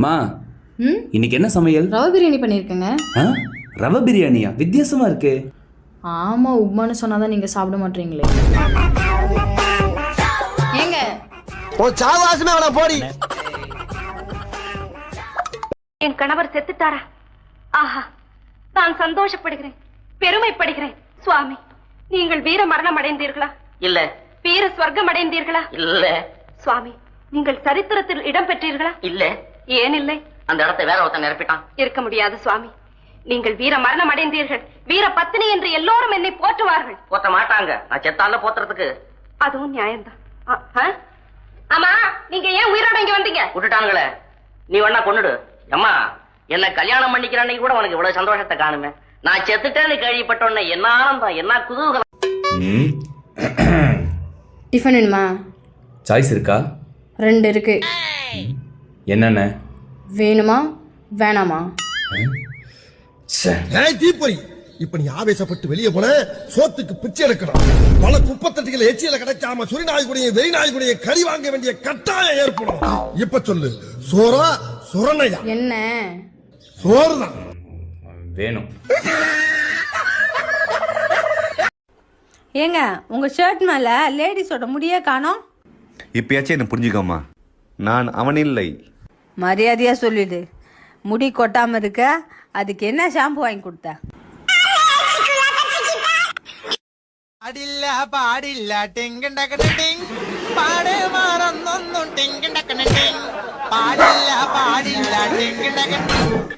மா இன்னைக்கு என்ன சமையல்? ரவை பிரியாணி பண்ணியிருக்கேங்க. ரவை பிரியாணியா? வித்தியாசமா இருக்கு. ஆமா, உப்மான்னு சொன்னாதான் நீங்க சாப்பிட மாட்டீங்களே. ஏங்க ஓ சாவாசமே அவன போடி. என் கணவர் செத்துட்டாரா? ஆஹா, நான் சந்தோஷப்படுகிறேன், பெருமைப்படுகிறேன். சுவாமி, நீங்கள் வீர மரணம் அடைந்தீர்களா? இல்ல. வீர ஸ்வர்க்கம் அடைந்தீர்களா? இல்ல. சுவாமி, நீங்கள் சரித்திரத்தில் இடம் பெற்றீர்களா? இல்ல. ஏன் இல்லை? அந்த இடத்தை வேற ஒருத்தன் நிரப்பிட்டான். இருக்க முடியாது சுவாமி, நீங்கள் வீர மரணம் அடைந்தீர்கள். வீர பத்தினி என்று எல்லோரும் என்னை போற்றுவார்கள். போத்த மாட்டாங்க, நான் செத்தால போத்துறதுக்கு. அதுவும் நியாயம்தான். ஆமா, நீங்க ஏன் உயிரோட இங்க வந்தீங்க? விட்டுட்டாங்களே, நீ வேணா கொன்னுடு. அம்மா, என்ன கல்யாணம் பண்ணிக்கிற அன்னைக்கு கூட உனக்கு இவ்வளவு சந்தோஷத்தை காணுமே. நான் செத்துட்டேன்னு கேள்விப்பட்டோன்னே என்ன ஆனந்தம், என்ன குதூகலம். டிஃபன் வேணுமா? சாய்ஸ் இருக்கா? 2 இருக்கு. என்னென்ன வேணுமா வேணாமா? ஏய் தீப்பொறி, இப்ப நீ ஆவேசப்பட்டு வெளியே போன சோத்துக்கு பிச்சை எடுக்கணும். பல குப்பத்தட்டிகள் எச்சியில கிடைக்காம சுரி நாய்க்குடைய வெறி நாய்க்குடைய கறி வாங்க வேண்டிய கட்டாயம் ஏற்படும். இப்ப சொல்லு, சோறா சுரணையா? என்ன? சோறுதான் வேணும். ஏங்க, உங்க ஷர்ட் மேல லேடிஸோட முடியே காணோம். இப்பயாச்சும் என்ன புரிஞ்சுக்கோமா, நான் அவனில்லை. மரியாதையா சொல்லிடு. முடி கொட்டாம இருக்க அதுக்கு என்ன ஷாம்பு வாங்கி கொடுத்த? പാടില്ല പാടില്ല ടിങ്കിണ്ടക്കടിങ് പാട് മറന്നൊന്നും ടിങ്കിണ്ടക്കടിങ് പാടില്ല പാടില്ല ടിങ്കിണ്ടക്കടിങ്